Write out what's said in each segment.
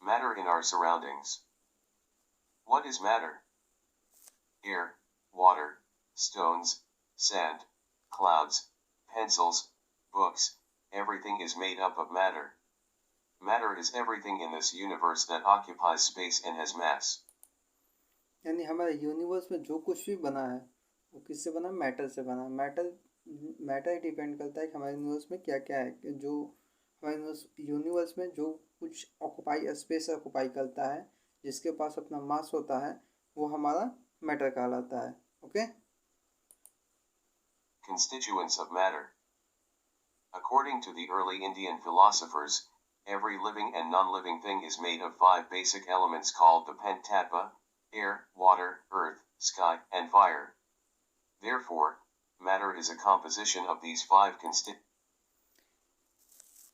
Matter in our surroundings. What is matter? Air, water, stones, sand, clouds, pencils, books, everything is made up of matter. Matter is everything in this universe that occupies space and has mass. यानी हमारे universe में जो कुछ भी बना है वो किससे बना? मैटर से बना। मैटर डिपेंड करता है कि हमारे यूनिवर्स में क्या क्या है, कि जो हमारे यूनिवर्स में जो कुछ स्पेस ऑक्युपाई करता है, जिसके पास अपना मास होता है, वो हमारा मैटर कहलाता है। Okay. Constituents of matter. According to the early Indian philosophers, every living and non-living thing is made of 5 basic elements called the Panchatattva: air, water, earth, sky, and fire. Therefore, matter is a composition of these 5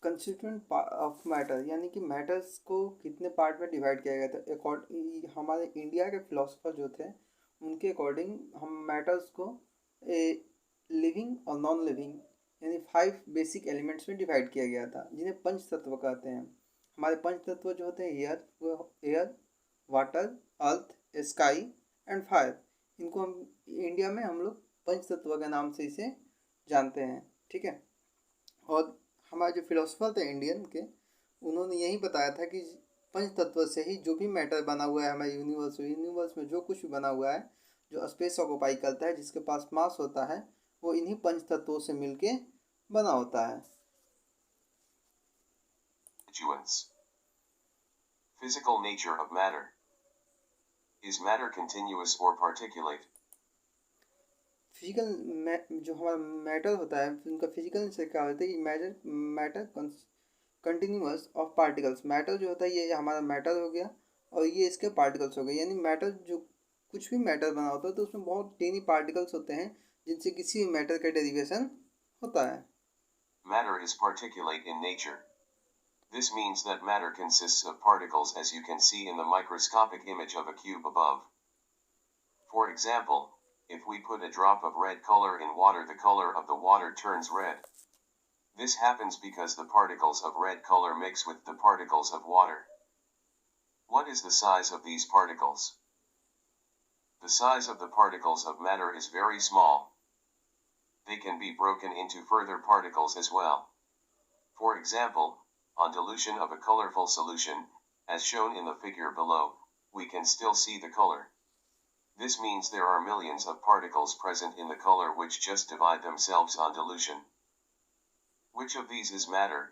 constituent of matter, यानी कि matters को कितने part में divide किया गया था। हमारे India के फिलोसफर जो थे उनके अकॉर्डिंग हम मैटर्स को लिविंग और नॉन लिविंग यानी 5 बेसिक एलिमेंट्स में डिवाइड किया गया था, जिन्हें पंच तत्व कहते हैं। हमारे पंच तत्व जो होते हैं air, water, earth, sky and fire, इनको हम इंडिया में हम लोग पंच तत्व के नाम से इसे जानते हैं। ठीक है। और हमारे जो फिलोसफर थे इंडियन के, उन्होंने यही बताया था कि पंच तत्व से ही जो भी मैटर बना हुआ है हमारे यूनिवर्स में जो कुछ भी बना हुआ है, जो स्पेस ऑक्युपाई करता है, जिसके पास मास होता है, वो इन्हीं पंच तत्वों से मिलके बना होता है। Physical nature of matter. Is matter continuous or particulate? Physical जो हमारा मैटर होता है उनका फिजिकल नेचर क्या होता है कि matter continuous of particles. Matter जो होता है ये हमारा मैटर हो गया और ये इसके पार्टिकल्स हो गए। यानी मैटर जो कुछ भी मैटर बना होता है तो उसमें बहुत टीनी पार्टिकल्स होते हैं जिनसे किसी भी मैटर का डेरिवेशन होता है। Matter is particulate in nature. This means that matter consists of particles as you can see in the microscopic image of a cube above. For example, if we put a drop of red color in water, the color of the water turns red. This happens because the particles of red color mix with the particles of water. What is the size of these particles? The size of the particles of matter is very small. They can be broken into further particles as well. For example, on dilution of a colorful solution, as shown in the figure below, we can still see the color. This means there are millions of particles present in the color which just divide themselves on dilution. Which of these is matter?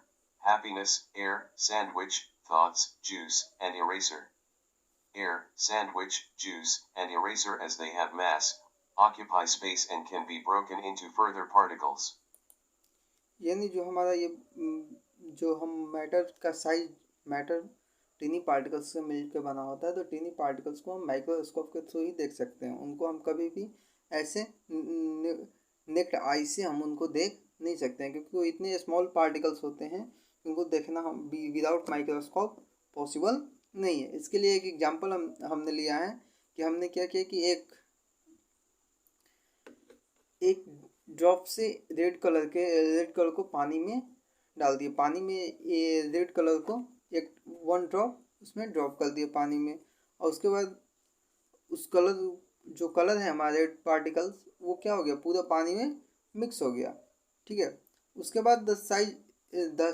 Happiness, air, sandwich, thoughts, juice, and eraser. Air, sandwich, juice, and eraser, as they have mass, occupy space and can be broken into further particles. यानी जो हमारा ये जो हम matter का size, matter tiny particles से मिलकर बना होता है, तो टीनी पार्टिकल्स को हम माइक्रोस्कोप के थ्रू ही देख सकते हैं। उनको हम कभी भी ऐसे नेक्ड आई से हम उनको देख नहीं सकते हैं, क्योंकि वो इतने स्मॉल पार्टिकल्स होते हैं उनको देखना हम विदाउट माइक्रोस्कोप पॉसिबल नहीं है। इसके लिए एक एग्जांपल हमने लिया है कि हमने क्या किया कि एक ड्रॉप से रेड कलर को पानी में डाल दिए। पानी में ये रेड कलर को एक 1 ड्रॉप उसमें ड्रॉप कर दिए पानी में, और उसके बाद उस जो कलर है हमारे रेड पार्टिकल्स, वो क्या हो गया, पूरा पानी में मिक्स हो गया। ठीक है। उसके बाद the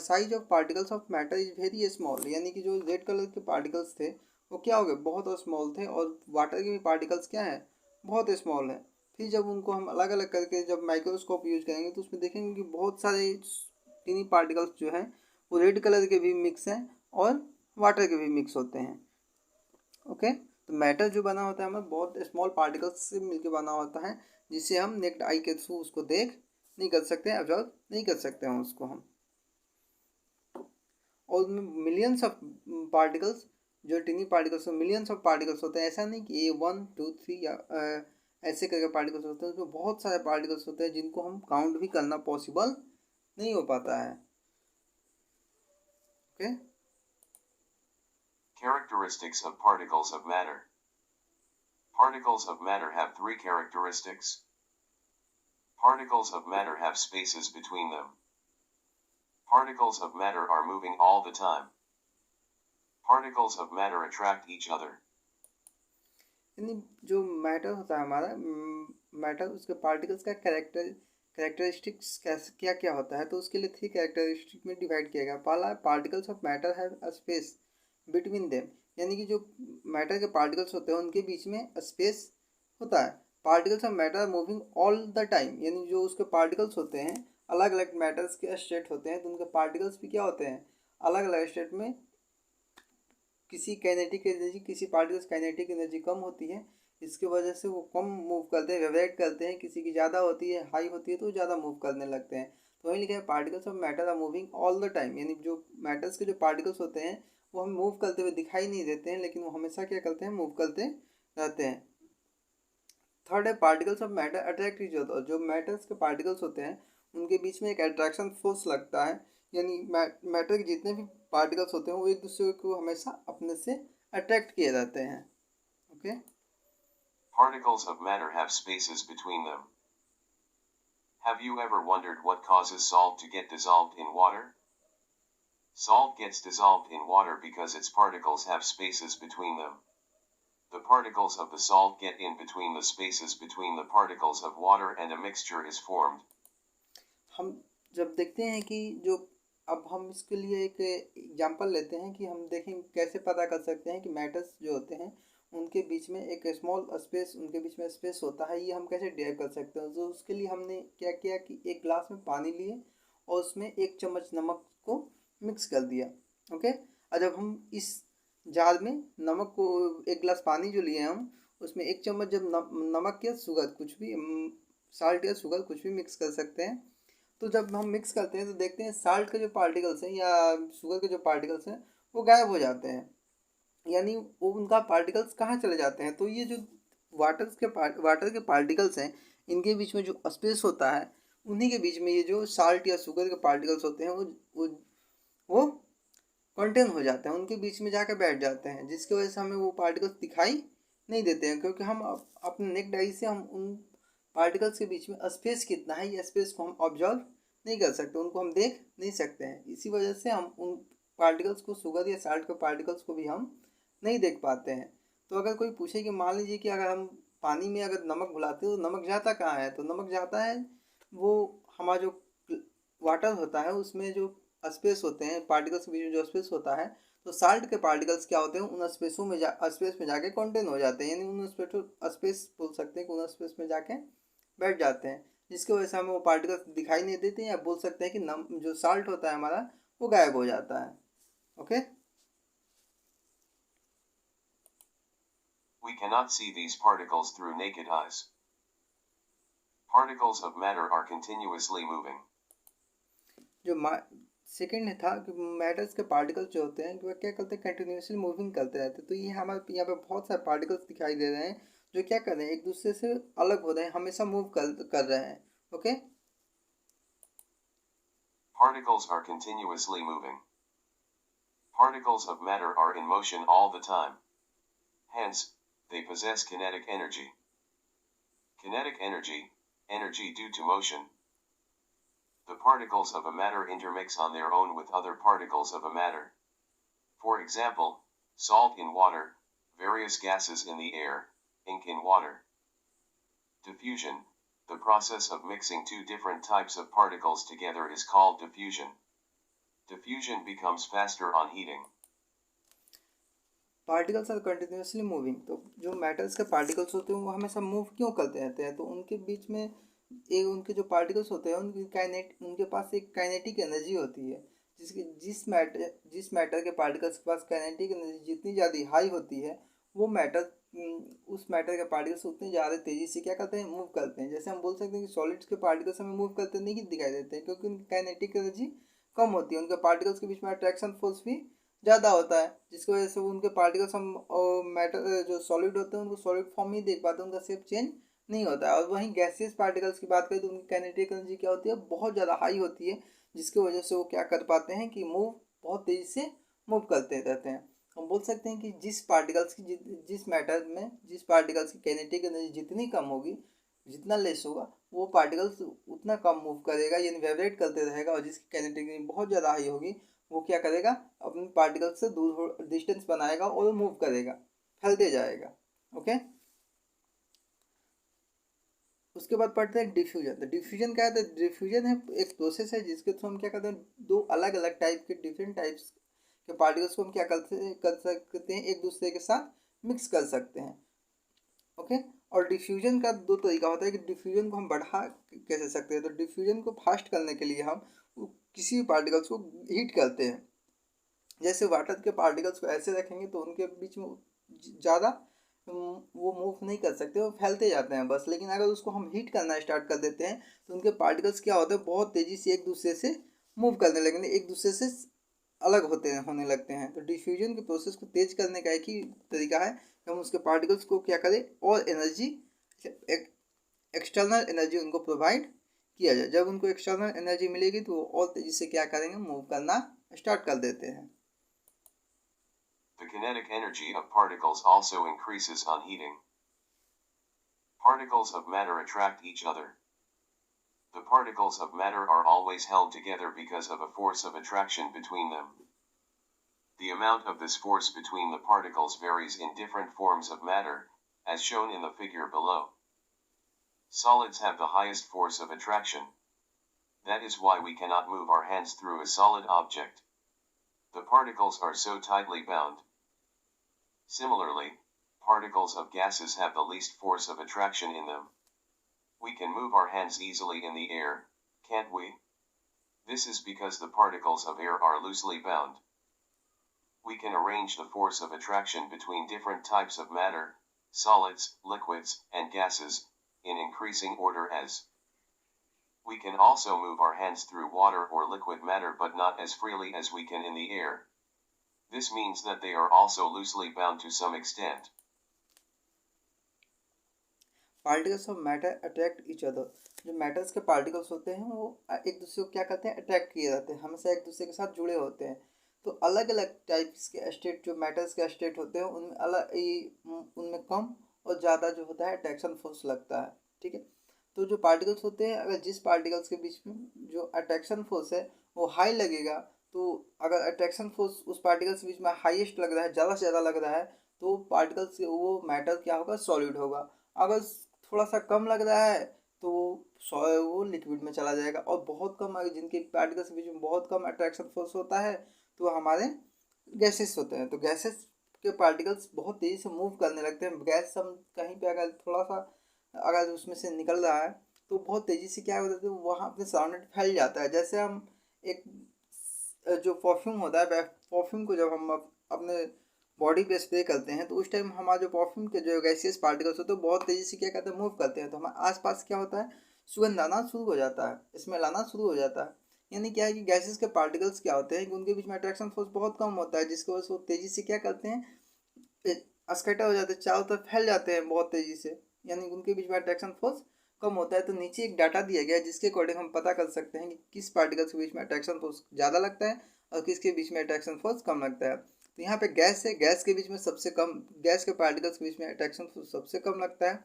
size of particles of matter is very small, यानी कि जो रेड कलर के पार्टिकल्स थे वो क्या हो गए, बहुत स्मॉल थे, और वाटर के भी पार्टिकल्स क्या हैं, बहुत स्मॉल है। फिर जब उनको हम अलग अलग करके जब माइक्रोस्कोप यूज करेंगे तो उसमें देखेंगे कि बहुत सारे टीनी पार्टिकल्स जो हैं वो रेड कलर के भी मिक्स हैं और वाटर के भी मिक्स होते हैं। ओके। तो मैटर जो बना होता है हमें बहुत स्मॉल पार्टिकल्स से मिलकर बना होता है, जिसे हम नेक्ड आई के थ्रू उसको देख नहीं कर सकते हैं, ऑब्जर्व नहीं कर सकते हैं उसको हम। और मिलियंस ऑफ पार्टिकल्स, जो tiny particles millions of particles होते हैं। ऐसा नहीं कि ये 1 2 3 या ऐसे करके पार्टिकल्स होते हैं, उसमें बहुत सारे पार्टिकल्स होते हैं जिनको हम काउंट भी करना पॉसिबल नहीं हो पाता है। Okay. Characteristics of particles of matter. Particles of matter have 3 characteristics. Particles of matter have spaces between them. Particles of matter are moving all the time. Particles of matter attract each other. यानी जो matter होता है हमारा matter, उसके particles का characteristics क्या क्या होता है, तो उसके लिए 3 कैरेक्टरिस्टिक में डिवाइड किया गया। पहला, particles of matter have a space between them, यानी कि जो मैटर के पार्टिकल्स होते हैं उनके बीच में स्पेस होता है। Particles of matter moving all the time, यानी जो उसके पार्टिकल्स होते हैं अलग अलग मैटर्स के स्टेट होते हैं, तो उनके पार्टिकल्स भी क्या होते हैं, अलग अलग स्टेट में। किसी काइनेटिक एनर्जी, किसी पार्टिकल्स काइनेटिक एनर्जी कम होती है, इसकी वजह से वो कम मूव करते हैं, वाइब्रेट करते हैं। किसी की ज़्यादा होती है, हाई होती है, तो ज़्यादा मूव करने लगते हैं। तो वही लिखा है, particles of matter are moving all the time, यानी जो मैटर्स के जो पार्टिकल्स होते हैं वो हमें मूव करते हुए दिखाई नहीं देते हैं, लेकिन वो हमेशा क्या करते हैं, मूव करते रहते हैं। थर्ड है, particles of matter attract each other, जो मैटर्स के पार्टिकल्स होते हैं उनके बीच में एक अट्रैक्शन फोर्स लगता है, यानी मैटर के जितने भी पार्टिकल्स होते हैं वो एक दूसरे को हमेशा अपने से अट्रैक्ट किए जाते हैं। Okay. Particles of matter have spaces between them. Have you ever wondered what causes salt to get dissolved in water? Salt gets dissolved in water because its particles have spaces between them. The particles of the salt get in between the spaces between the particles of water and a mixture is formed. हम जब देखते हैं कि जो, अब हम इसके लिए एक एग्जांपल लेते हैं कि हम देखें कैसे पता कर सकते हैं कि मैटर्स जो होते हैं उनके बीच में एक स्मॉल स्पेस, उनके बीच में स्पेस होता है, ये हम कैसे डिराइव कर सकते हैं। तो उसके लिए हमने क्या किया कि एक ग्लास में पानी लिए और उसमें 1 चम्मच नमक को मिक्स कर दिया। ओके। और जब हम इस जार में नमक को, 1 गिलास पानी जो लिए हम उसमें 1 चम्मच जब नमक या शुगर कुछ भी, साल्ट या शुगर कुछ भी मिक्स कर सकते हैं, तो जब हम मिक्स करते हैं तो देखते हैं साल्ट के जो पार्टिकल्स हैं या शुगर के जो पार्टिकल्स हैं वो गायब हो जाते हैं, यानी वो उनका पार्टिकल्स कहाँ चले जाते हैं। तो ये जो वाटर के पार्टिकल्स हैं इनके बीच में जो स्पेस होता है, उन्हीं के बीच में ये जो साल्ट या शुगर के पार्टिकल्स होते हैं वो कंटेन हो जाते हैं, उनके बीच में जाकर बैठ जाते हैं, जिसकी वजह से हमें वो पार्टिकल्स दिखाई नहीं देते हैं, क्योंकि हम अपने नेक्ड आई से हम उन पार्टिकल्स के बीच में स्पेस कितना है ये स्पेस को हम ऑब्जर्व नहीं कर सकते, उनको हम देख नहीं सकते हैं। इसी वजह से हम उन पार्टिकल्स को, शुगर या साल्ट के पार्टिकल्स को भी हम नहीं देख पाते हैं। तो अगर कोई पूछे कि मान लीजिए कि अगर हम पानी में अगर नमक घुलाते हो तो नमक जाता कहाँ है, तो नमक जाता है वो हमारा जो वाटर होता है उसमें जो स्पेस होते हैं, पार्टिकल्स के बीच में जो स्पेस होता है, तो साल्ट के पार्टिकल्स क्या होते हैं, उन स्पेसों में स्पेस में जाके कंटेन हो जाते हैं, यानी उन स्पेस बोल सकते हैं कि उन स्पेस में जाके बैठ जाते हैं, जिसकी वजह से हमें वो पार्टिकल्स दिखाई नहीं देते हैं, या बोल सकते हैं कि जो साल्ट होता है हमारा वो गायब हो जाता है। Okay. We cannot see these particles through naked eyes. Particles of matter are continuously moving. जो सेकेंड था कि मैटर्स के पार्टिकल्स जो होते हैं वो क्या करते हैं, कंटिन्यूसली मूविंग करते रहते हैं। तो ये हमारे यहाँ पे बहुत सारे पार्टिकल्स दिखाई दे रहे हैं जो क्या कर रहे हैं, एक दूसरे से अलग हो रहे हैं, हमेशा मूव कर रहे हैं। Okay. Particles are continuously moving. Particles of matter are in motion all the time. Hence, they possess kinetic energy. Kinetic energy, energy due to motion. The particles of a matter intermix on their own with other particles of a matter. For example, salt in water, various gases in the air, ink in water. Diffusion, the process of mixing 2 different types of particles together is called diffusion. Diffusion becomes faster on heating. Particles are continuously moving, तो जो matters के particles होते हैं वो हमेशा move क्यों करते रहते हैं, तो उनके बीच में एक, उनके जो पार्टिकल्स होते हैं उनके पास एक काइनेटिक एनर्जी होती है, जिस मैटर के पार्टिकल्स के पास काइनेटिक एनर्जी जितनी ज़्यादा हाई होती है, वो मैटर उस मैटर के पार्टिकल्स उतनी ज़्यादा तेज़ी से क्या करते हैं, मूव करते हैं। जैसे हम बोल सकते हैं कि सॉलिड्स के पार्टिकल्स हमें मूव करते नहीं दिखाई देते हैं, क्योंकि उनकी काइनेटिक एनर्जी कम होती है, उनके पार्टिकल्स के बीच में अट्रैक्शन फोर्स भी ज़्यादा होता है, जिसकी वजह से उनके पार्टिकल्स हम मैटर जो सॉलिड होते हैं उनको सॉलिड फॉर्म ही देख पाते हैं, उनका शेप चेंज नहीं होता है। और वहीं गैसियस पार्टिकल्स की बात करें तो उनकी काइनेटिक एनर्जी क्या होती है, बहुत ज़्यादा हाई होती है, जिसकी वजह से वो क्या कर पाते हैं कि मूव बहुत तेज़ी से मूव करते रहते हैं। हम बोल सकते हैं कि जिस मैटर में जिस पार्टिकल्स की काइनेटिक एनर्जी जितनी कम होगी, जितना लेस होगा, वो पार्टिकल्स उतना कम मूव करेगा, यानी वाइब्रेट करते रहेगा, और जिसकी काइनेटिक एनर्जी बहुत ज़्यादा हाई होगी वो क्या करेगा, अपने पार्टिकल से दूर डिस्टेंस बनाएगा और मूव करेगा, फैलते जाएगा। ओके, उसके बाद पढ़ते हैं डिफ्यूजन। तो डिफ्यूजन क्या है? तो डिफ्यूजन है एक प्रोसेस है जिसके थ्रू हम क्या करते हैं, दो अलग अलग टाइप के डिफरेंट टाइप्स के पार्टिकल्स को हम क्या कर सकते हैं, एक दूसरे के साथ मिक्स कर सकते हैं। ओके, और डिफ्यूजन का दो तरीका होता है कि डिफ्यूजन को हम बढ़ा कैसे सकते हैं। तो डिफ्यूजन को फास्ट करने के लिए हम किसी भी पार्टिकल्स को हीट करते हैं। जैसे वाटर के पार्टिकल्स को ऐसे रखेंगे तो उनके बीच में ज़्यादा वो मूव नहीं कर सकते, वो फैलते जाते हैं बस। लेकिन अगर उसको हम हीट करना स्टार्ट कर देते हैं तो उनके पार्टिकल्स क्या होते हैं, बहुत तेज़ी से एक दूसरे से मूव करने लगेंगे, एक दूसरे से अलग होने लगते हैं। तो डिफ्यूजन के प्रोसेस को तेज करने का एक ही तरीका है कि हम उसके पार्टिकल्स को क्या करें, और एनर्जी, एक्सटर्नल एनर्जी उनको प्रोवाइड किया जाए। जब उनको एक्सटर्नल एनर्जी मिलेगी तो वो और तेज़ी से क्या करेंगे, मूव करना स्टार्ट कर देते हैं। The kinetic energy of particles also increases on heating. Particles of matter attract each other. The particles of matter are always held together because of a force of attraction between them. The amount of this force between the particles varies in different forms of matter, as shown in the figure below. Solids have the highest force of attraction. That is why we cannot move our hands through a solid object. The particles are so tightly bound. Similarly, particles of gases have the least force of attraction in them. We can move our hands easily in the air, can't we? This is because the particles of air are loosely bound. We can arrange the force of attraction between different types of matter, solids, liquids, and gases, in increasing order as. We can also move our hands through water or liquid matter but not as freely as we can in the air. This means that they are also loosely bound to some extent. Particles of matter attract each other. जो matters के particles होते हैं वो एक दूसरे को क्या करते हैं, अट्रैक्ट किए जाते हैं, हमेशा एक दूसरे के साथ जुड़े होते हैं। तो अलग अलग टाइप्स के स्टेट, जो मैटर्स के स्टेट होते हैं, उनमें उनमें कम और ज़्यादा जो होता है अट्रैक्शन फोर्स लगता है। ठीक है, तो जो पार्टिकल्स होते हैं, अगर जिस पार्टिकल्स के बीच में जो अट्रैक्शन फोर्स है वो हाई लगेगा, तो अगर अट्रैक्शन फोर्स उस पार्टिकल्स के बीच में हाईएस्ट लग रहा है, ज़्यादा से ज़्यादा लग रहा है, तो पार्टिकल्स वो मैटर क्या होगा, सॉलिड होगा। अगर थोड़ा सा कम लग रहा है तो वो लिक्विड में चला जाएगा। और बहुत कम, अगर जिनके पार्टिकल्स के बीच में बहुत कम अट्रैक्शन फोर्स होता है तो हमारे गैसेस होते हैं। तो गैसेस के पार्टिकल्स बहुत तेज़ी से मूव करने लगते हैं। गैस हम कहीं पे अगर थोड़ा सा अगर उसमें से निकल रहा है तो बहुत तेज़ी से क्या होता है, वहाँ अपने सराउंडेड फैल जाता है। जैसे हम एक जो परफ्यूम होता है, परफ्यूम को जब हम अपने बॉडी पे स्प्रे करते हैं तो उस टाइम हमारे जो परफ्यूम के जो गैसियस पार्टिकल्स होते हैं बहुत तेज़ी से क्या करते हैं, मूव करते हैं। तो हमारे आसपास क्या होता है, सुगंध आना शुरू हो जाता है, स्मेल आना शुरू हो जाता है। यानी क्या है कि गैसेस के पार्टिकल्स क्या होते हैं कि उनके बीच में अट्रैक्शन फोर्स बहुत कम होता है, जिसकी वजह से वो तेज़ी से क्या करते हैं, स्कैटर हो जाते हैं, चारों तरफ फैल जाते हैं बहुत तेज़ी से। यानी उनके बीच में अट्रैक्शन फोर्स कम होता है। तो नीचे एक डाटा दिया गया है जिसके अकॉर्डिंग हम पता कर सकते हैं कि किस पार्टिकल्स के बीच में अट्रैक्शन फोर्स ज़्यादा लगता है और किसके बीच में अट्रैक्शन फोर्स कम लगता है। तो यहाँ पे गैस है, गैस के बीच में सबसे कम, गैस के पार्टिकल्स के बीच में अट्रैक्शन फोर्स सबसे कम लगता है।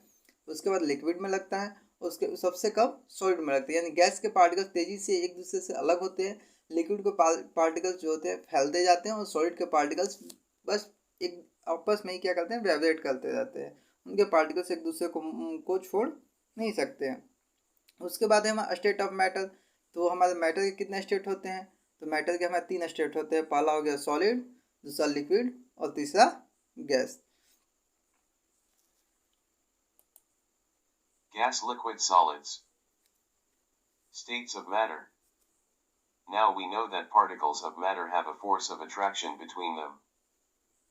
उसके बाद लिक्विड में लगता है, उसके सबसे कम सॉलिड में लगता है। यानी गैस के पार्टिकल्स तेज़ी से एक दूसरे से अलग होते हैं, लिक्विड के पार्टिकल्स जो होते हैं फैलते जाते हैं, और सॉलिड के पार्टिकल्स बस एक आपस में ही क्या करते हैं, वाइब्रेट करते रहते हैं। उनके पार्टिकल्स एक दूसरे को छोड़ नहीं सकते हैं। उसके बाद है हमारा स्टेट ऑफ मैटर। तो हमारे मैटर के कितने स्टेट होते हैं, तो मैटर के हमारे 3 स्टेट होते हैं। पहला हो गया सॉलिड, दूसरा लिक्विड और तीसरा gas. Gas, liquid, solids. States of matter. Now we know that particles of matter have a force of attraction between them.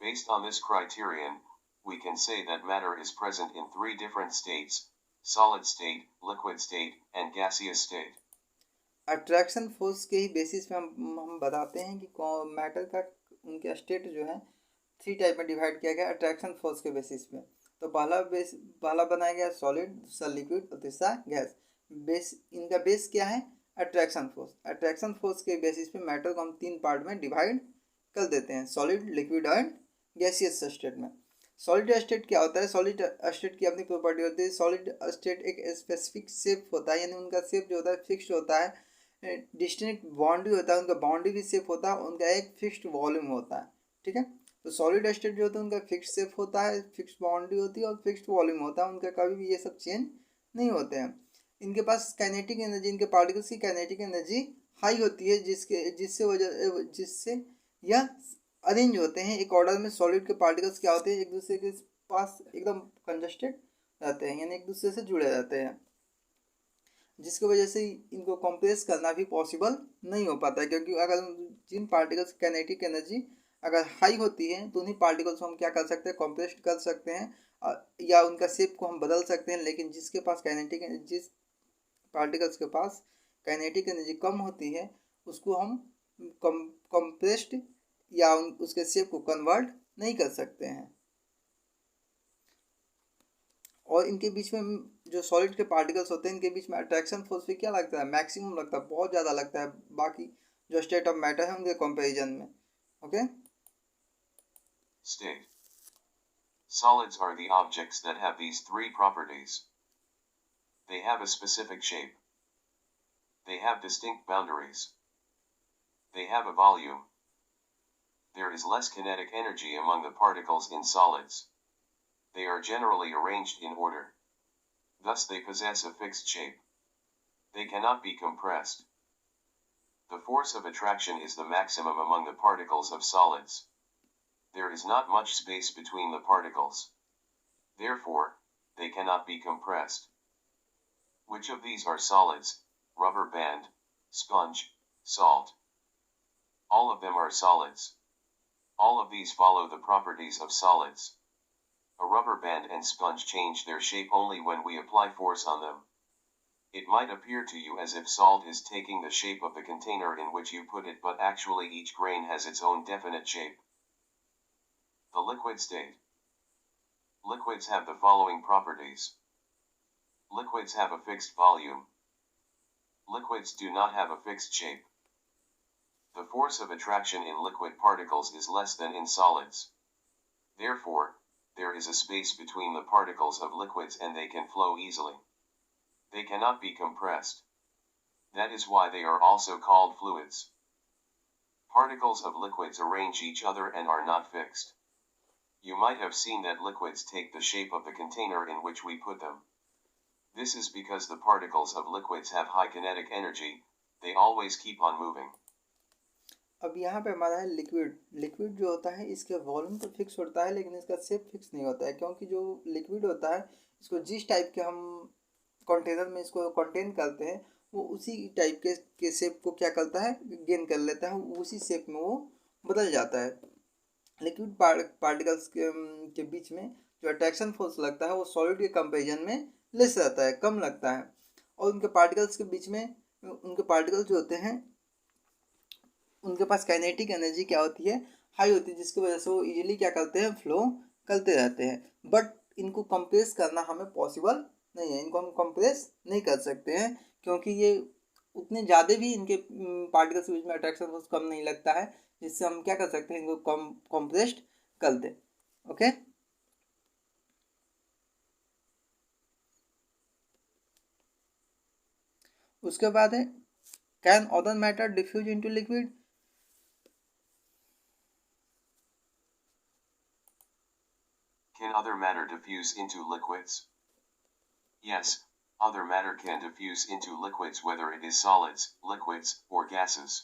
Based on this criterion, we can say that matter is present in 3 different states: solid state, liquid state, and gaseous state. Attraction force के ही basis पे हम बताते हैं कि matter का उनके state जो है 3 टाइप में डिवाइड किया गया अट्रैक्शन फोर्स के बेसिस पे। तो पहला बनाया गया सॉलिड, दूसरा लिक्विड और तीसरा गैस। इनका बेस क्या है, अट्रैक्शन फोर्स। अट्रैक्शन फोर्स के बेसिस पे मैटर को हम 3 पार्ट में डिवाइड कर देते हैं, solid, liquid and gaseous state में। सॉलिड स्टेट क्या होता है, सॉलिड स्टेट की अपनी प्रॉपर्टी होती है। सॉलिड स्टेट एक स्पेसिफिक शेप होता है, यानी उनका शेप जो होता है फिक्स्ड होता है, डिस्टिंक्ट बाउंड्री होता है, उनका बाउंड्री भी सेफ होता है, उनका एक फिक्स्ड वॉल्यूम होता है, ठीक है। तो सॉलिड स्टेट जो होता है उनका फिक्स सेफ होता है, फिक्स्ड बाउंड्री होती है और फिक्स्ड वॉल्यूम होता है, उनका कभी भी ये सब चेंज नहीं होते हैं। इनके पास काइनेटिक एनर्जी, इनके पार्टिकल्स की काइनेटिक एनर्जी हाई होती है, जिससे यह अरेंज होते हैं एक ऑर्डर में। सॉलिड के पार्टिकल्स क्या होते हैं, एक दूसरे के पास एकदम कंजस्टेड रहते हैं, यानी एक दूसरे से जुड़े रहते हैं, जिसकी वजह से इनको कंप्रेस करना भी पॉसिबल नहीं हो पाता है। क्योंकि अगर जिन पार्टिकल्स की काइनेटिक एनर्जी अगर हाई होती है तो उन्हीं पार्टिकल्स को हम क्या कर सकते हैं, कंप्रेस कर सकते हैं, या उनका शेप को हम बदल सकते हैं। लेकिन जिस पार्टिकल्स के पास काइनेटिक एनर्जी कम होती है उसको हम कंप्रेस्ड या उसके शेप को कन्वर्ट नहीं कर सकते हैं। और इनके बीच में जो सॉलिड के पार्टिकल्स होते हैं इनके बीच में अट्रैक्शन फोर्स भी क्या लगता है, मैक्सिमम लगता है, बहुत ज़्यादा लगता है बाकी जो स्टेट ऑफ मैटर है उनके कंपैरिजन में। Okay, State. Solids are the objects that have these three properties. They have a specific shape. They have distinct boundaries. They have a volume. There is less kinetic energy among the particles in solids. They are generally arranged in order. Thus they possess a fixed shape. They cannot be compressed. The force of attraction is the maximum among the particles of solids. There is not much space between the particles. Therefore, they cannot be compressed. Which of these are solids? Rubber band, sponge, salt. All of them are solids. All of these follow the properties of solids. A rubber band and sponge change their shape only when we apply force on them. It might appear to you as if salt is taking the shape of the container in which you put it, but actually each grain has its own definite shape. The liquid state. Liquids have the following properties. Liquids have a fixed volume. Liquids do not have a fixed shape. The force of attraction in liquid particles is less than in solids. Therefore, there is a space between the particles of liquids and they can flow easily. They cannot be compressed. That is why they are also called fluids. Particles of liquids arrange each other and are not fixed. You might have seen that liquids take the shape of the container in which we put them. This is because the particles of liquids have high kinetic energy. They always keep on moving. अब यहाँ पे हमारा है liquid. Liquid जो होता है इसके volume तो फिक्स होता है लेकिन इसका शेप फिक्स नहीं होता है, क्योंकि जो लिक्विड होता है इसको जिस टाइप के हम कंटेनर में इसको कंटेन करते हैं वो उसी टाइप के शेप को क्या करता है, गेन कर लेता है, उसी शेप में वो बदल जाता है। लिक्विड पार्टिकल्स के बीच में जो अट्रैक्शन फोर्स लगता है वो सॉलिड के कंपेरिजन में लेस रहता है, कम लगता है। और उनके पार्टिकल्स के बीच में उनके पार्टिकल्स जो होते हैं उनके पास काइनेटिक एनर्जी क्या होती है, हाई होती है, जिसकी वजह से वो इजीली क्या करते हैं, फ्लो करते रहते हैं। बट इनको कंप्रेस करना हमें पॉसिबल नहीं है, इनको हम कंप्रेस नहीं कर सकते हैं क्योंकि ये उतने ज़्यादा भी इनके पार्टिकल्स के बीच में अट्रैक्शन फोर्स कम नहीं लगता है, जिससे हम क्या कर सकते हैं, इनको कंप्रेस्ड कर दें। ओके, उसके बाद है can other matter diffuse into liquid. Can other matter diffuse into liquids? Yes, other matter can diffuse into liquids whether it is solids, liquids, or gases.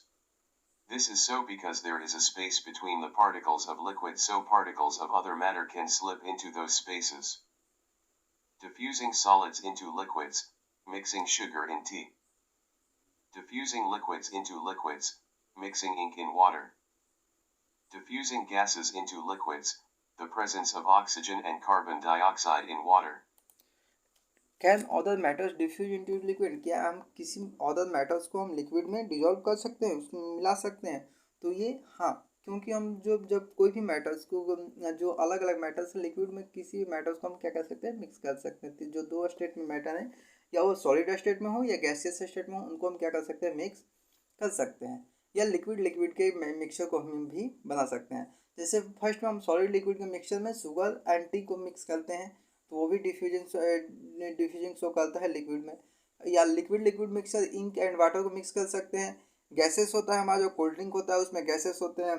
This is so because there is a space between the particles of liquids, so particles of other matter can slip into those spaces. Diffusing solids into liquids, mixing sugar in tea. Diffusing liquids into liquids, mixing ink in water. Diffusing gases into liquids, the presence of oxygen and carbon dioxide in water. Can other matters diffuse into liquid, क्या हम किसी other matters को हम liquid में dissolve कर सकते हैं, उसमें मिला सकते हैं? तो ये हाँ, क्योंकि हम जब कोई भी मैटर्स को जो अलग अलग मैटर्स लिक्विड में किसी भी मैटर्स को हम क्या कर सकते हैं, मिक्स कर सकते हैं। जो दो स्टेट में मैटर है, या वो सॉलिड स्टेट में हो या गैसियस स्टेट में हो, उनको हम क्या कर सकते हैं, मिक्स कर सकते हैं। या लिक्विड के मिक्सचर को हम भी बना सकते हैं। जैसे फर्स्ट में हम सॉलिड लिक्विड के मिक्सचर में शुगर एंड टी को मिक्स करते हैं तो वो भी डिफ्यूजिंग शो करता है लिक्विड में। या liquid liquid mixture ink and water को मिक्स कर सकते हैं। गैसेस होता है हमारा जो कोल्ड ड्रिंक होता है उसमें गैसेस होते हैं,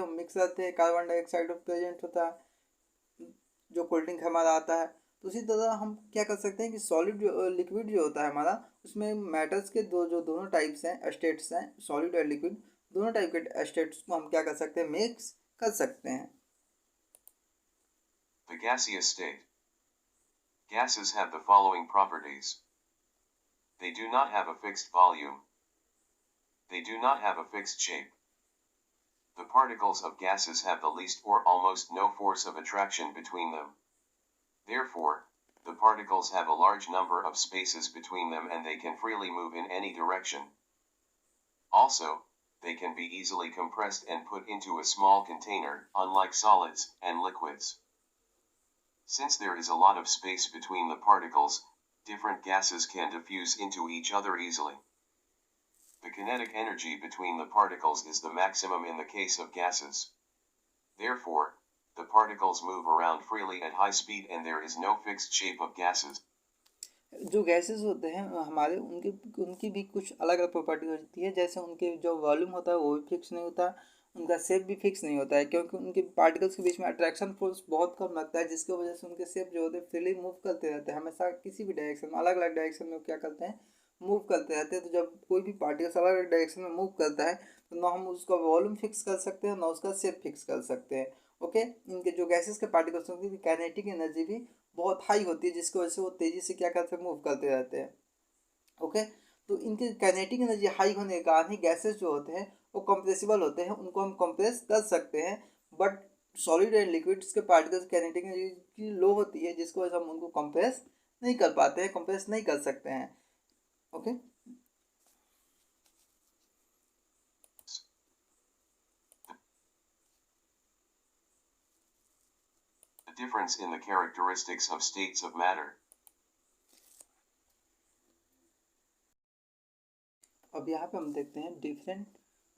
मिक्स रहते हैं, कार्बन डाइऑक्साइड प्रेजेंट होता है जो कोल्ड ड्रिंक हमारा आता है। तो उसी तरह हम क्या कर सकते हैं कि सॉलिड लिक्विड जो होता है हमारा उसमें मैटर्स के दोनों टाइप्स हैं, स्टेट्स हैं, सॉलिड और लिक्विड, दोनों टाइप के स्टेट्स को हम क्या कर सकते हैं, मिक्स कर सकते हैं। The gaseous state. Gases have the following properties. They do not have a fixed volume. They do not have a fixed shape. The particles of gases have the least or almost no force of attraction between them. Therefore, the particles have a large number of spaces between them and they can freely move in any direction. Also, they can be easily compressed and put into a small container, unlike solids and liquids. Since there is a lot of space between the particles, different gases can diffuse into each other easily. The kinetic energy between the particles is the maximum in the case of gases. Therefore, the particles move around freely at high speed and there is no fixed shape of gases. जो gases होते हैं हमारे उनकी भी कुछ अलग अलग property होती है, जैसे उनके जो वॉल्यूम होता है वो भी फिक्स नहीं होता, उनका शेप भी फिक्स नहीं होता है, क्योंकि उनके पार्टिकल्स के बीच में अट्रैक्शन फोर्स बहुत कम लगता है, जिसकी वजह से उनके शेप जो होते हैं फ्रीली मूव करते रहते हैं, हमेशा किसी भी डायरेक्शन में, अलग अलग डायरेक्शन में क्या करते हैं, मूव करते रहते हैं। तो जब कोई भी पार्टिकल्स अलग अलग डायरेक्शन में मूव करता है तो ना हम उसका वॉल्यूम फिक्स कर सकते हैं ना उसका शेप फिक्स कर सकते हैं। ओके, इनके जो गैसेस के पार्टिकल्स होती है काइनेटिक एनर्जी भी बहुत हाई होती है, जिसकी वजह से वो तेज़ी से क्या करते हैं, मूव करते रहते हैं। ओके, तो इनके काइनेटिक एनर्जी हाई होने के कारण ही गैसेस जो होते हैं वो कंप्रेसिबल होते हैं, उनको हम कंप्रेस कर सकते हैं। बट सॉलिड एंड लिक्विड्स के पार्टिकल्स काइनेटिक एनर्जी लो होती है, जिसकी वजह से हम उनको कंप्रेस नहीं कर पाते हैं, कंप्रेस नहीं कर सकते हैं। Okay, The difference in the characteristics of states of matter. अब यहाँ पे हम देखते हैं different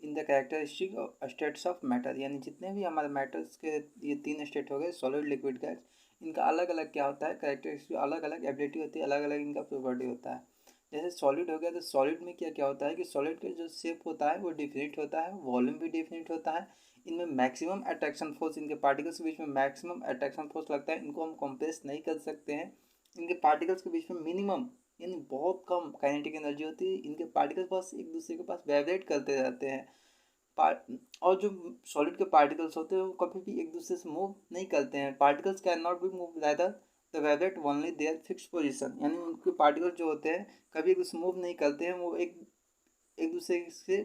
in the characteristic states of matter, यानी जितने भी हमारे मैटर्स के ये तीन स्टेट हो गए, सॉलिड लिक्विड गैस, इनका अलग अलग क्या होता है, कैरेक्टरिस्टिक अलग अलग एबिलिटी होती है, अलग अलग इनका प्रॉपर्टी होता है। जैसे सॉलिड हो गया तो सॉलिड में क्या क्या होता है कि सॉलिड का जो शेप होता है वो डिफरेंट होता है, वॉल्यूम भी डिफरेंट होता है, इनमें मैक्सिमम अट्रैक्शन फोर्स, इनके पार्टिकल्स के बीच में मैक्सिमम अट्रैक्शन फोर्स लगता है, इनको हम कंप्रेस नहीं कर सकते हैं। इनके पार्टिकल्स के बीच में मिनिमम यानी बहुत कम काइनेटिक एनर्जी होती है, इनके पार्टिकल्स बस एक दूसरे के पास वाइब्रेट करते रहते हैं। और जो सॉलिड के पार्टिकल्स होते हैं वो कभी भी एक दूसरे से मूव नहीं करते हैं, particles can not be move rather the vibrate only there fix position, यानी उनके पार्टिकल्स जो होते हैं कभी एक दूसरे मूव नहीं करते हैं, वो एक दूसरे से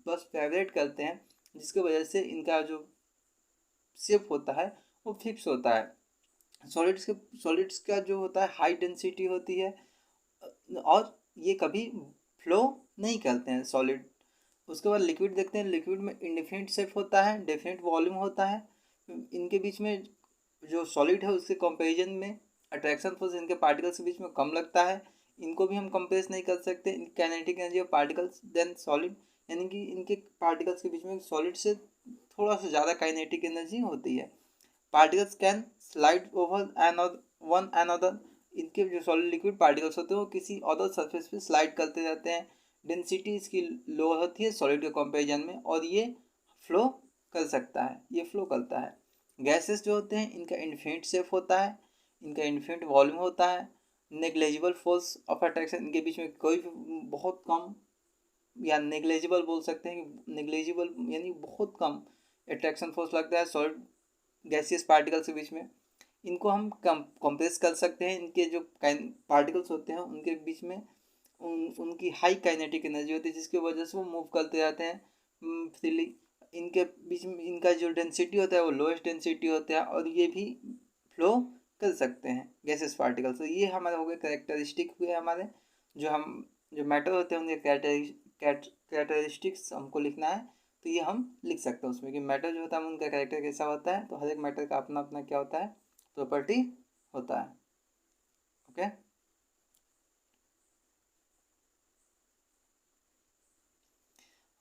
बस वाइब्रेट करते हैं, जिसकी वजह से इनका जो शेप होता है वो फिक्स होता है। सॉलिड्स का जो होता है हाई डेंसिटी होती है और ये कभी फ्लो नहीं करते हैं सॉलिड। उसके बाद लिक्विड देखते हैं, लिक्विड में इंडिफिनिट शेप होता है, डेफिनेट वॉल्यूम होता है, इनके बीच में जो सॉलिड है उसके कंपैरिजन में अट्रैक्शन फोर्स इनके पार्टिकल्स के बीच में कम लगता है, इनको भी हम कंपेयर नहीं कर सकते। Kinetic energy of particles than solid, यानी कि इनके पार्टिकल्स के बीच में सॉलिड से थोड़ा सा ज़्यादा काइनेटिक एनर्जी होती है। Particles can slide over one another, इनके जो सॉलिड लिक्विड पार्टिकल्स होते हैं वो किसी अदर सरफेस पे स्लाइड करते रहते हैं, डेंसिटी इसकी लो होती है सॉलिड के कंपैरिजन में, और ये फ्लो कर सकता है, ये फ्लो करता है। गैसेस जो होते हैं इनका इन्फिनिट शेप होता है, इनका इन्फिनिट वॉल्यूम होता है, नेग्लेजिबल फोर्स ऑफ अट्रैक्शन, इनके बीच में कोई बहुत कम या नेग्लेजिबल बोल सकते हैं कि नेग्लेजिबल यानी बहुत कम अट्रैक्शन फोर्स लगता है सॉलिड गैसियस पार्टिकल्स के बीच में। इनको हम कंप्रेस कर सकते हैं, इनके जो पार्टिकल्स होते हैं उनके बीच में उनकी हाई काइनेटिक एनर्जी होती है, जिसकी वजह से वो मूव करते रहते हैं फ्रीली। इनके बीच में इनका जो डेंसिटी होता है वो लोएस्ट डेंसिटी होता है और ये भी फ्लो कर सकते हैं गैसेस पार्टिकल्स। तो ये हमारे हो गए कैरेक्टरिस्टिक हुए हमारे, जो मैटर होते हैं उनके कैरेक्टरिस्टिक्स हमको लिखना है, तो ये हम लिख सकते हैं उसमें कि मैटर जो होता है उनका कैरेक्टर कैसा होता है। तो हर एक मैटर का अपना अपना क्या होता है, प्रॉपर्टी होता है। ओके,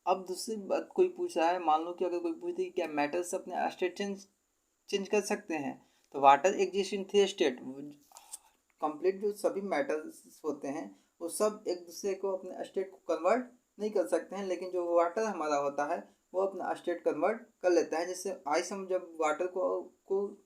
अब दूसरी बात कोई पूछ रहा है, मान लो कि अगर कोई पूछती है क्या मैटर्स अपने स्टेट चेंज कर सकते हैं, तो water exist in three state, complete जो सभी मेटल्स होते हैं वो सब एक दूसरे को अपने स्टेट को कन्वर्ट नहीं कर सकते हैं, लेकिन जो वाटर हमारा होता है वो अपना स्टेट कन्वर्ट कर लेता है। जैसे आइस, हम जब वाटर को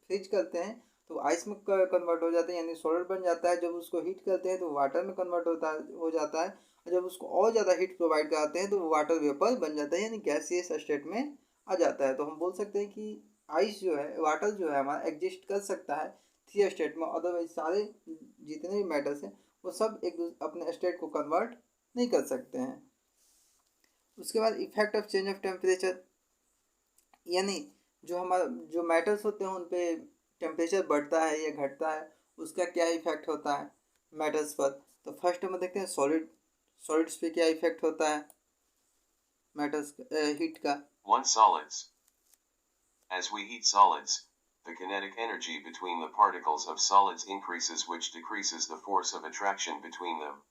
फ्रीज करते हैं तो आइस में कन्वर्ट हो जाता है, यानी सॉलिड बन जाता है। जब उसको हीट करते हैं तो वाटर में कन्वर्ट हो जाता है, और जब उसको और ज़्यादा हीट प्रोवाइड कराते हैं तो वो वाटर वेपर बन जाता है, यानी गैसियस स्टेट में आ जाता है। तो हम बोल सकते हैं कि आइस जो है, वाटर जो है हमारा, एग्जिस्ट कर सकता है थ्री स्टेट में। अदरवाइज सारे जितने भी मेटल्स हैं वो सब एक अपने स्टेट को कन्वर्ट नहीं कर सकते हैं। उसके बाद effect of change of temperature, यानी जो हमारा जो मेटल्स होते हैं उन पे टेम्परेचर बढ़ता है या घटता है, उसका क्या इफेक्ट होता है मेटल्स पर। तो फर्स्ट हम देखते हैं सॉलिड्स पे क्या इफेक्ट होता है मेटल्स हीट का। One solids. As we heat solids, the kinetic energy between the particles of solids increases, which decreases the force of attraction between them.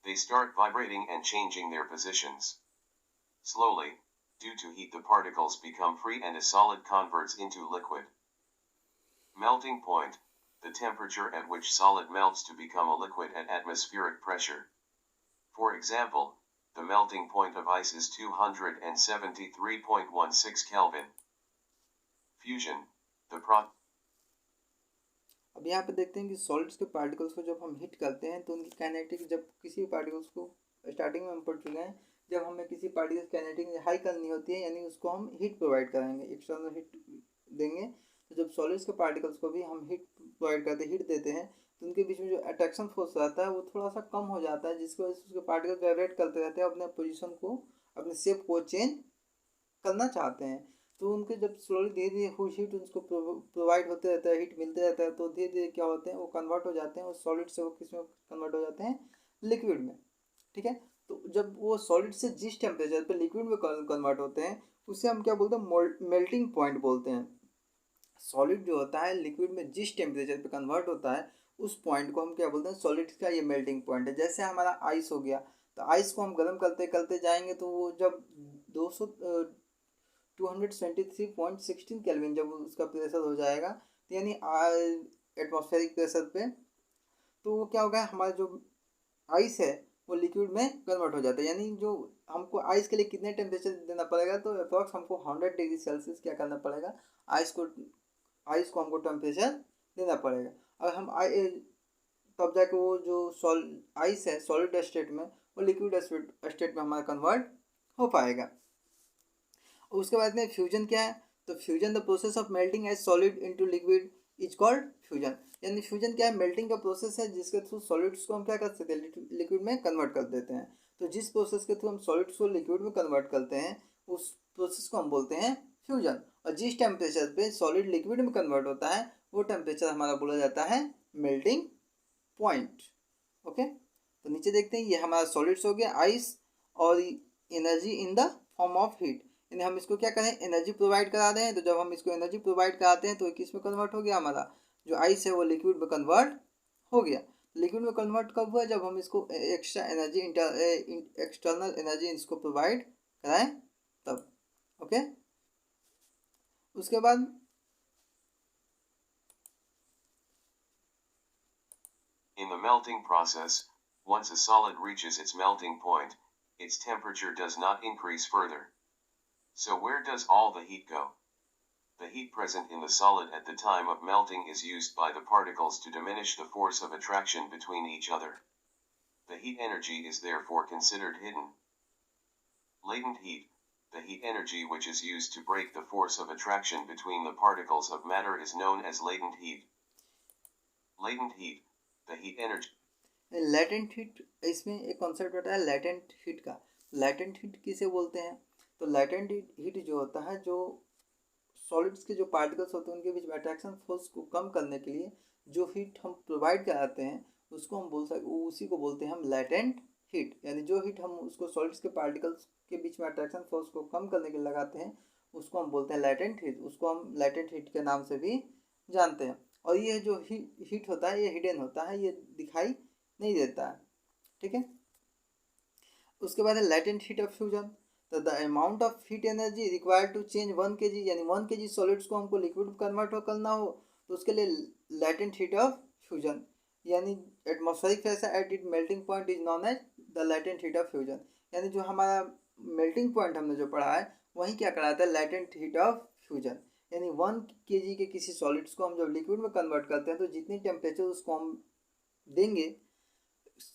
They start vibrating and changing their positions. Slowly, due to heat, the particles become free and a solid converts into liquid. Melting point, the temperature at which solid melts to become a liquid at atmospheric pressure. For example, the melting point of ice is 273.16 Kelvin. Fusion, the अब यहाँ पे देखते हैं कि solids के particles को जब हम हीट करते हैं तो उनकी काइनेटिक, जब किसी भी पार्टिकल्स को, स्टार्टिंग में हम पढ़ चुके हैं, जब हमें किसी पार्टिकल की काइनेटिक हाई करनी होती है, यानी उसको हम हीट प्रोवाइड कराएंगे, एक्सटर्नल हीट देंगे। तो जब सॉलिड्स के पार्टिकल्स को भी हम हीट प्रोवाइड करते, हीट देते हैं, तो उनके बीच में जो अट्रैक्शन फोर्स रहता है वो थोड़ा सा कम हो जाता है, जिसकी वजह से उसके पार्टिकल वाइब्रेट करते रहते हैं, अपने पोजीशन को, अपने शेप को चेंज करना चाहते हैं। तो उनके जब स्लोली धीरे धीरे हीट उनको प्रोवाइड होते रहता है, हीट मिलते रहता है, तो धीरे धीरे क्या होते हैं, वो कन्वर्ट हो जाते हैं, और सॉलिड से वो किस में कन्वर्ट हो जाते हैं, लिक्विड में। ठीक है, तो जब वो सॉलिड से जिस टेम्परेचर पे लिक्विड में कन्वर्ट होते हैं उसे हम क्या बोलते हैं, मेल्टिंग पॉइंट बोलते हैं। सॉलिड जो होता है लिक्विड में जिस टेम्परेचर पे कन्वर्ट होता है उस पॉइंट को हम क्या बोलते हैं, सॉलिड का ये मेल्टिंग पॉइंट है। जैसे हमारा आइस हो गया, तो आइस को हम गर्म करते करते जाएंगे तो वो जब 223.16 केल्विन जब उसका प्रेशर हो जाएगा, तो यानी एटमॉस्फेरिक प्रेशर पे, तो वो क्या होगा, हमारा जो आइस है वो लिक्विड में कन्वर्ट हो जाता है। यानी जो हमको आइस के लिए कितने टेम्परेचर देना पड़ेगा, तो अप्रॉक्स हमको 100 डिग्री सेल्सियस क्या करना पड़ेगा, आइस को हमको टेम्परेचर देना पड़ेगा। अगर हम तब जाके वो जो आइस है सॉलिड स्टेट में, वो लिक्विड स्टेट में हमारा कन्वर्ट हो पाएगा। उसके बाद में फ्यूजन क्या है, तो fusion the process of melting as solid into liquid is called fusion. यानी फ्यूजन क्या है, मेल्टिंग का प्रोसेस है जिसके थ्रू सॉलिड्स को हम क्या कर सकते हैं, लिक्विड में कन्वर्ट कर देते हैं। तो जिस प्रोसेस के थ्रू हम सॉलिड्स को लिक्विड में कन्वर्ट करते हैं उस प्रोसेस को हम बोलते हैं फ्यूजन। और जिस टेम्परेचर पे सॉलिड लिक्विड में कन्वर्ट होता है वो टेम्परेचर हमारा बोला जाता है मेल्टिंग पॉइंट। ओके, तो नीचे देखते हैं, ये हमारा सॉलिड्स हो गया, आइस, और energy in the form of heat, यानी हम इसको क्या करें, एनर्जी प्रोवाइड करा रहे हैं। तो जब हम इसको एनर्जी प्रोवाइड कराते हैं तो किस में कन्वर्ट हो गया, हमारा जो आइस है वो लिक्विड में कन्वर्ट हो गया। लिक्विड में कन्वर्ट कब हुआ, जब हम इसको एक्स्ट्रा एनर्जी, एक्सटर्नल एनर्जी इसको प्रोवाइड कराएं तब। ओके, उसके बाद In the melting process, once a solid reaches its melting point, its temperature does not increase further. So where does all the heat go? The heat present in the solid at the time of melting is used by the particles to diminish the force of attraction between each other. The heat energy is therefore considered hidden. Latent heat, the heat energy which is used to break the force of attraction between the particles of matter, is known as latent heat. Latent heat, the heat energy. Latent heat, इसमें एक concept होता है latent heat का। Latent heat किसे बोलते हैं, तो latent heat जो होता है, जो सॉलिड्स के जो पार्टिकल्स होते हैं उनके बीच में अट्रैक्शन फोर्स को कम करने के लिए जो हीट हम प्रोवाइड कराते हैं उसको हम उसी को बोलते हैं हम लेटेंट हीट। यानी जो हीट हम उसको सॉलिड्स के पार्टिकल्स के बीच में अट्रैक्शन फोर्स को कम करने के लिए लगाते हैं उसको हम बोलते हैं लेटेंट हीट। उसको हम लेटेंट हीट के नाम से भी जानते हैं। और ये जो हीट होता है ये हिडन होता है, ये दिखाई नहीं देता है। ठीक है, उसके बाद है लेटेंट हीट ऑफ फ्यूजन। तो the amount of heat energy required to change 1 kg, यानी 1 kg सॉलिड्स को हमको लिक्विड कन्वर्ट करना हो तो उसके लिए लेटेंट हीट ऑफ फ्यूजन यानी atmospheric pressure at it melting point is known as the latent heat of fusion. यानी जो हमारा मेल्टिंग पॉइंट हमने जो पढ़ा है वही क्या कराता है, लैटेंट हीट ऑफ फ्यूजन। यानी 1 kg के किसी सॉलिड्स को हम जब लिक्विड में कन्वर्ट करते हैं तो जितनी टेम्परेचर उसको हम देंगे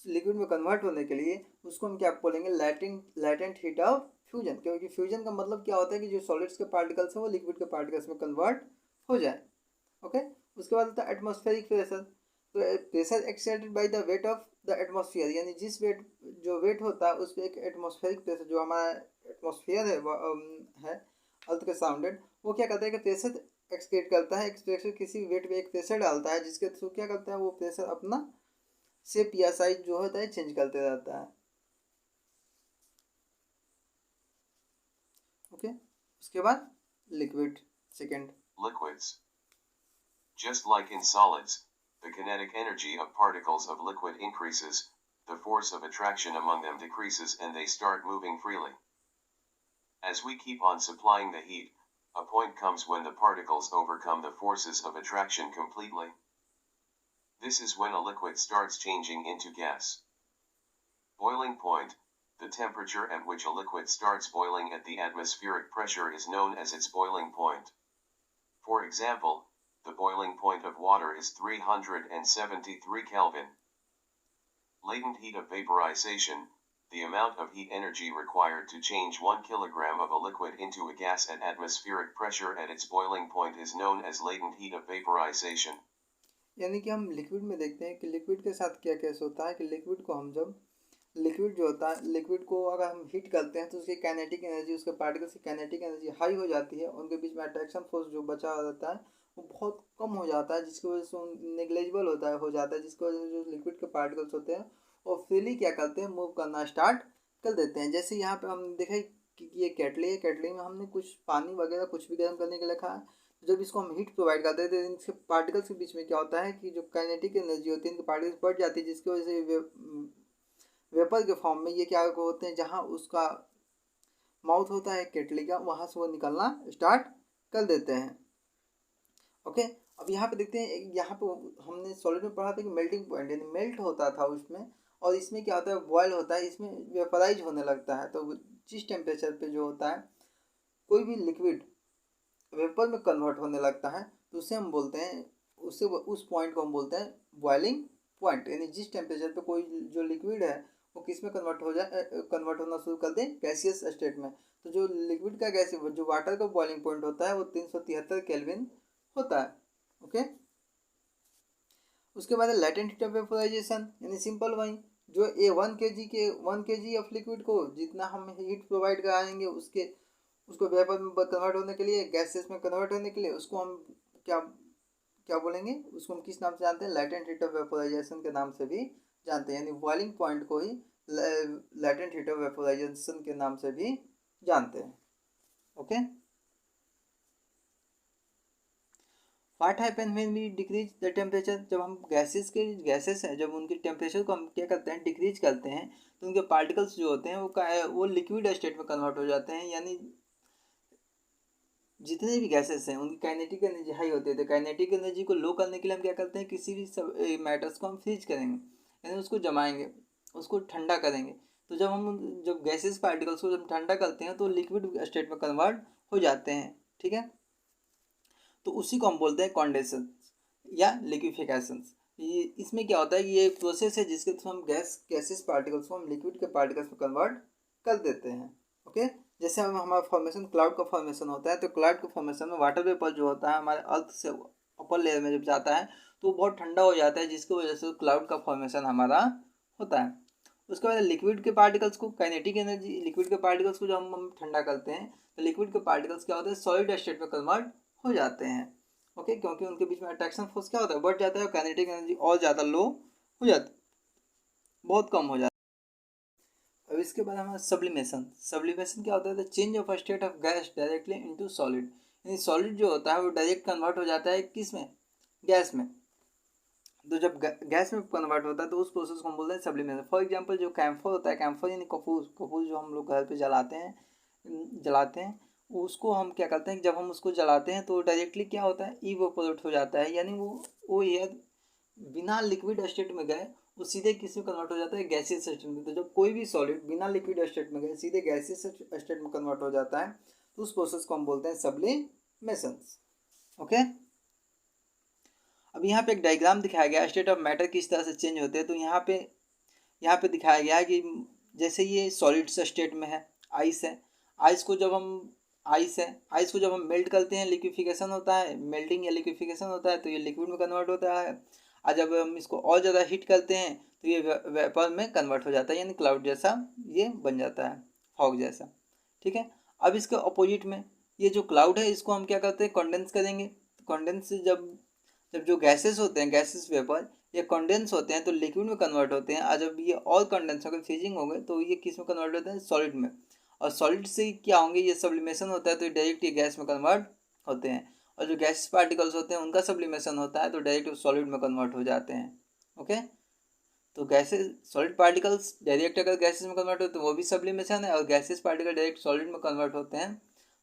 लिक्विड में कन्वर्ट होने के लिए, उसको हम क्या बोलेंगे, लैटेंट हीट ऑफ फ्यूजन। क्योंकि फ्यूजन का मतलब क्या होता है कि जो सॉलिड्स के पार्टिकल्स हैं वो लिक्विड के पार्टिकल्स में कन्वर्ट हो जाए। ओके, उसके बाद होता है एटमॉस्फेरिक प्रेशर। तो pressure exerted by the weight of the atmosphere, यानी जिस वेट जो वेट होता है उस पर एक एटमॉस्फेरिक प्रेशर, जो हमारा एटमॉस्फेयर है अर्थ के साउंडेड, वो क्या करता है कि प्रेशर एक्सक्रिएट करता है। एक्सप्रेशर किसी वेट पे एक प्रेशर डालता है जिसके थ्रू क्या करता है वो प्रेशर अपना शेप या साइज जो होता है चेंज करते रहता है। ओके, उसके बाद liquid second. Liquids. Just like in solids, the kinetic energy of particles of liquid increases, the force of attraction among them decreases and they start moving freely. As we keep on supplying the heat, a point comes when the particles overcome the forces of attraction completely. This is when a liquid starts changing into gas. Boiling point. The temperature at which a liquid starts boiling at the atmospheric pressure is known as its boiling point. For example, the boiling point of water is 373 Kelvin. Latent heat of vaporization. The amount of heat energy required to change 1 kilogram of a liquid into a gas at atmospheric pressure at its boiling point is known as latent heat of vaporization. यानी कि हम liquid में देखते हैं कि liquid के साथ क्या केस होता है कि लिक्विड को हम जब लिक्विड जो होता है, लिक्विड को अगर हम हीट करते हैं तो उसकी काइनेटिक एनर्जी, उसके पार्टिकल्स की काइनेटिक एनर्जी हाई हो जाती है। उनके बीच में अट्रैक्शन फोर्स जो बचा रहता है वो बहुत कम हो जाता है, जिसकी वजह से नेग्लेजिबल हो जाता है, जिसकी वजह से जो लिक्विड के पार्टिकल्स होते हैं वो फ्रीली क्या करते हैं, मूव करना स्टार्ट कर देते हैं। जैसे यहाँ पे हम देखा कि ये केटली है, केटली में हमने कुछ पानी वगैरह कुछ भी गर्म करने के लिए रखा है। जब इसको हम हीट प्रोवाइड करते हैं तो इनके पार्टिकल्स के बीच में क्या होता है कि जो काइनेटिक एनर्जी होती है इनके पार्टिकल्स बढ़ जाती है, जिसकी वजह से वेपर के फॉर्म में ये क्या होते हैं, जहाँ उसका माउथ होता है केटली का वहाँ से वो निकलना स्टार्ट कर देते हैं। ओके, अब यहाँ पे देखते हैं, यहाँ पे हमने सॉलिड में पढ़ा था कि मेल्टिंग पॉइंट यानी मेल्ट होता था उसमें, और इसमें क्या होता है बॉयल होता है, इसमें वेपराइज होने लगता है। तो जिस टेम्परेचर पे जो होता है कोई भी लिक्विड वेपर में कन्वर्ट होने लगता है तो उसे हम बोलते हैं, उस पॉइंट को हम बोलते हैं बॉइलिंग पॉइंट। यानी जिस टेम्परेचर पे कोई जो लिक्विड है वो किस में कन्वर्ट होना शुरू कर दें, गैसियस स्टेट में। तो जो लिक्विड का गैस जो वाटर का बॉइलिंग पॉइंट होता है वो 373 केल्विन होता है। ओके, उसके बाद लैटेंट हीट ऑफ वेपोराइजेशन, यानी सिंपल वही जो 1 kg ऑफ लिक्विड को जितना हम हीट प्रोवाइड कराएंगे उसको वेपर में कन्वर्ट होने के लिए, गैसेस में कन्वर्ट होने के लिए, उसको हम क्या क्या बोलेंगे, उसको हम किस नाम से जानते हैं, लैटेंट हीट ऑफ वेपोराइजेशन के नाम से भी जानते हैं। यानी बॉइलिंग पॉइंट को ही लैटेंट हीट ऑफ वेपोराइजेशन के नाम से भी जानते हैं। Okay, what happen when we decrease the temperature, जब हम गैसेस हैं जब उनके टेम्परेचर को हम क्या करते हैं डिक्रीज करते हैं तो उनके पार्टिकल्स जो होते हैं वो लिक्विड स्टेट में कन्वर्ट हो जाते हैं। यानी जितने भी गैसेस हैं उनकी काइनेटिक एनर्जी हाई होती है, तो काइनेटिक एनर्जी को लो करने के लिए हम क्या करते हैं किसी भी मैटर्स को हम फ्रीज करेंगे, यानी उसको जमाएंगे, उसको ठंडा करेंगे। तो जब गैसेस पार्टिकल्स को जब ठंडा करते हैं तो लिक्विड स्टेट में कन्वर्ट हो जाते हैं। ठीक है, तो उसी को हम बोलते हैं कॉन्डेंसेशन या लिक्विफिकेशन। ये इसमें क्या होता है, ये एक प्रोसेस है जिसके थ्रू हम गैसेस पार्टिकल्स को हम लिक्विड के पार्टिकल्स में कन्वर्ट कर देते हैं। ओके, जैसे हम हमारा फॉर्मेशन क्लाउड का फॉर्मेशन होता है, तो क्लाउड के फॉर्मेशन में वाटर वेपर जो होता है हमारे अर्थ से अपर लेयर में जब जाता है तो वो बहुत ठंडा हो जाता है, जिसकी वजह से क्लाउड का फॉर्मेशन हमारा होता है। उसके बाद लिक्विड के पार्टिकल्स को काइनेटिक एनर्जी, लिक्विड के पार्टिकल्स को जब हम ठंडा करते हैं तो लिक्विड के पार्टिकल्स क्या होते हैं सॉलिड स्टेट में कन्वर्ट हो जाते हैं। ओके, क्योंकि उनके बीच में अट्रैक्शन फोर्स क्या होता है बढ़ जाता है और काइनेटिक एनर्जी और ज़्यादा लो हो जाती, बहुत कम हो जाती है। अब इसके बाद हमारा सब्लिमेशन क्या होता है, the change of state of gas directly into solid. यानी सॉलिड जो होता है वो डायरेक्ट कन्वर्ट हो जाता है किस में, गैस में। तो जब गैस में कन्वर्ट होता है तो उस प्रोसेस को हम बोलते हैं सब्लिमेशन। फॉर एग्जांपल जो कैम्फर होता है, कैम्फर यानी कपूर जो हम लोग घर पे जलाते हैं उसको हम क्या करते हैं जब हम उसको जलाते हैं तो डायरेक्टली क्या होता है इवोपोरेट हो जाता है, यानी वो एयर बिना लिक्विड स्टेट में गए वो सीधे किस में कन्वर्ट हो जाता है, गैसियस स्टेट में। तो जब कोई भी सॉलिड बिना लिक्विड स्टेट में गए सीधे गैसियस स्टेट में कन्वर्ट हो जाता है तो उस प्रोसेस को हम बोलते हैं सब्लिमेशन। ओके, अब यहाँ पे एक डायग्राम दिखाया गया है स्टेट ऑफ मैटर किस तरह से चेंज होते हैं। तो यहाँ पे दिखाया गया है कि जैसे ये सॉलिड्स स्टेट में है, आइस है, आइस को जब हम मेल्ट करते हैं, लिक्विफिकेशन होता है, मेल्टिंग या लिक्विफिकेशन होता है तो ये लिक्विड में कन्वर्ट होता है। और जब हम इसको और ज़्यादा हीट करते हैं तो ये वेपर में कन्वर्ट हो जाता है, यानी क्लाउड जैसा ये बन जाता है, फॉग जैसा। ठीक है, अब इसके अपोजिट में ये जो क्लाउड है इसको हम क्या करते हैं, कंडेंस करेंगे। कंडेंस जब जो गैसेस होते हैं, गैसेस वेपर, ये कंडेंस होते हैं तो लिक्विड में कन्वर्ट होते हैं। और जब ये और कंडेंस होकर फ्रीजिंग हो गए तो ये किस में कन्वर्ट होते हैं, सॉलिड में। और सॉलिड से क्या होंगे, ये सब्लिमेशन होता है तो डायरेक्ट ये गैस में कन्वर्ट होते हैं। और जो गैस पार्टिकल्स होते हैं उनका सब्लिमेशन होता है तो डायरेक्ट सॉलिड में कन्वर्ट हो जाते हैं। ओके, तो गैसेस सॉलिड पार्टिकल्स डायरेक्ट अगर गैसेस में कन्वर्ट होते हैं वो भी सब्लिमेशन है, और गैसेस पार्टिकल डायरेक्ट सॉलिड में कन्वर्ट होते हैं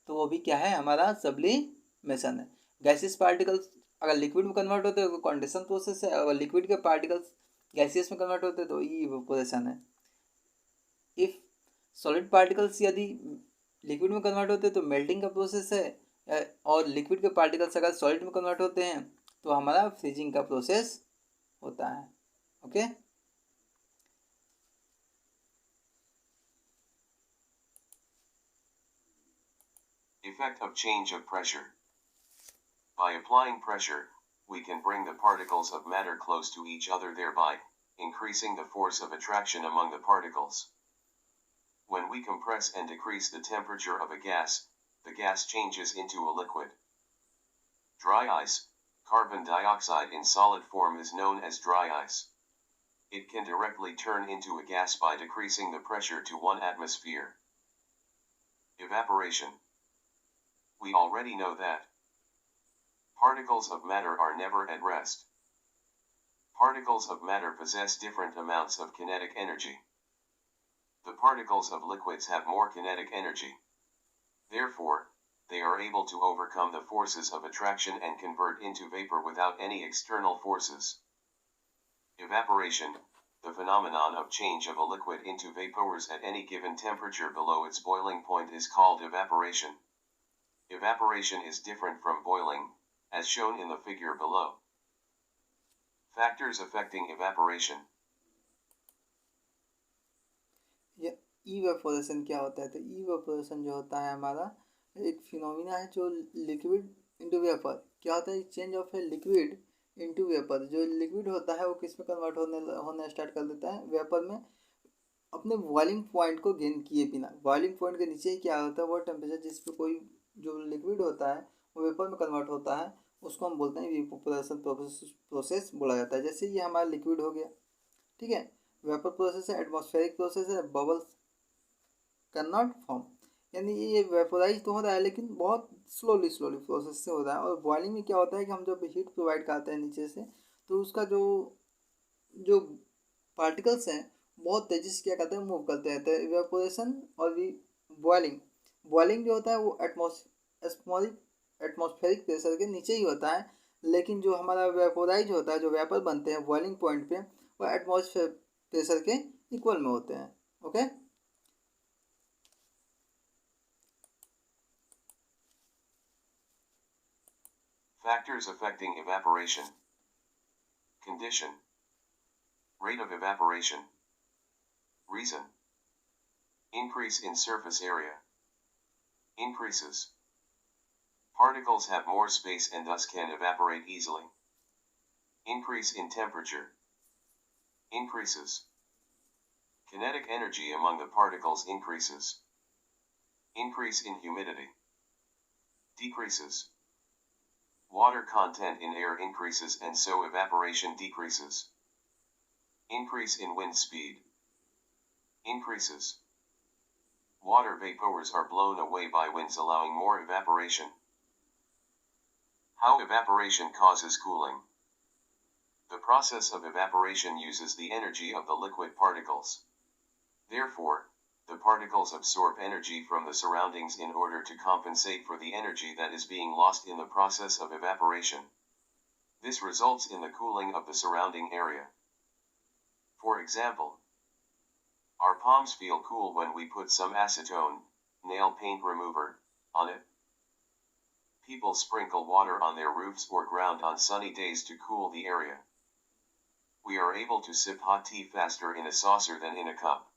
तो वो भी क्या है, हमारा सब्लिमेशन है। गैसेस पार्टिकल्स अगर लिक्विड में कन्वर्ट होते हैं तो कंडेंसेशन प्रोसेस है, अगर लिक्विड के पार्टिकल्स गैसियस में कन्वर्ट होते हैं तो इवेपोरेशन है। इफ सॉलिड पार्टिकल्स यदि लिक्विड में कन्वर्ट होते हैं तो मेल्टिंग का प्रोसेस है, और लिक्विड के पार्टिकल्स अगर सॉलिड में कन्वर्ट होते हैं तो हमारा फ्रीजिंग का प्रोसेस होता है। Okay, Effect of change of pressure. By applying pressure, we can bring the particles of matter close to each other, thereby increasing the force of attraction among the particles. When we compress and decrease the temperature of a gas, the gas changes into a liquid. Dry ice, carbon dioxide in solid form, is known as dry ice. It can directly turn into a gas by decreasing the pressure to 1 atmosphere. Evaporation. We already know that particles of matter are never at rest. Particles of matter possess different amounts of kinetic energy. The particles of liquids have more kinetic energy. Therefore, they are able to overcome the forces of attraction and convert into vapor without any external forces. Evaporation, the phenomenon of change of a liquid into vapors at any given temperature below its boiling point, is called evaporation. Evaporation is different from boiling, as shown in the figure below. Factors affecting evaporation. Evaporation क्या होता है, तो evaporation जो होता है हमारा एक phenomena है जो लिक्विड इनटू वेपर। क्या होता है, change of a liquid into vapour. जो लिक्विड होता है वो किस में कन्वर्ट होने स्टार्ट कर देता है, वेपर में, अपने बॉइलिंग पॉइंट को गेन किए बिना। बॉइलिंग पॉइंट के नीचे क्या होता है, वो टेम्परेचर जिस पे कोई जो लिक्विड होता है वो वेपर में कन्वर्ट होता है उसको हम बोलते हैं इवेपोरेशन प्रोसेस बोला जाता है। जैसे ये हमारा लिक्विड हो गया, ठीक है, वेपर प्रोसेस है, एटमॉस्फेरिक प्रोसेस है, बबल्स कैन नॉट फॉर्म, यानी ये वेपोराइज तो हो रहा है लेकिन बहुत स्लोली प्रोसेस से हो रहा है। और बॉइलिंग में क्या होता है कि हम जब हीट प्रोवाइड करते हैं नीचे से तो उसका जो पार्टिकल्स हैं बहुत तेज़ी से क्या करते हैं, मूव करते रहते हैं। इवेपोरेशन और बॉइलिंग जो होता है वो एटमॉस्फेरिक प्रेशर के नीचे ही होता है, लेकिन जो हमारा वेपोराइज होता है, जो वेपर बनते हैं बॉइलिंग पॉइंट पे, वो एटमॉस्फेयर प्रेशर के इक्वल में होते हैं। Okay, Factors affecting evaporation. Condition. Rate of evaporation. Reason. Increase in surface area. Increases. Particles have more space and thus can evaporate easily. Increase in temperature. Increases. Kinetic energy among the particles increases. Increase in humidity. Decreases. Water content in air increases and so evaporation decreases. Increase in wind speed. Increases. Water vapors are blown away by winds, allowing more evaporation. How evaporation causes cooling. The process of evaporation uses the energy of the liquid particles. Therefore, the particles absorb energy from the surroundings in order to compensate for the energy that is being lost in the process of evaporation. This results in the cooling of the surrounding area. For example, our palms feel cool when we put some acetone, nail paint remover, on it. People sprinkle water on their roofs or ground on sunny days to cool the area. We are able to sip hot tea faster in a saucer than in a cup.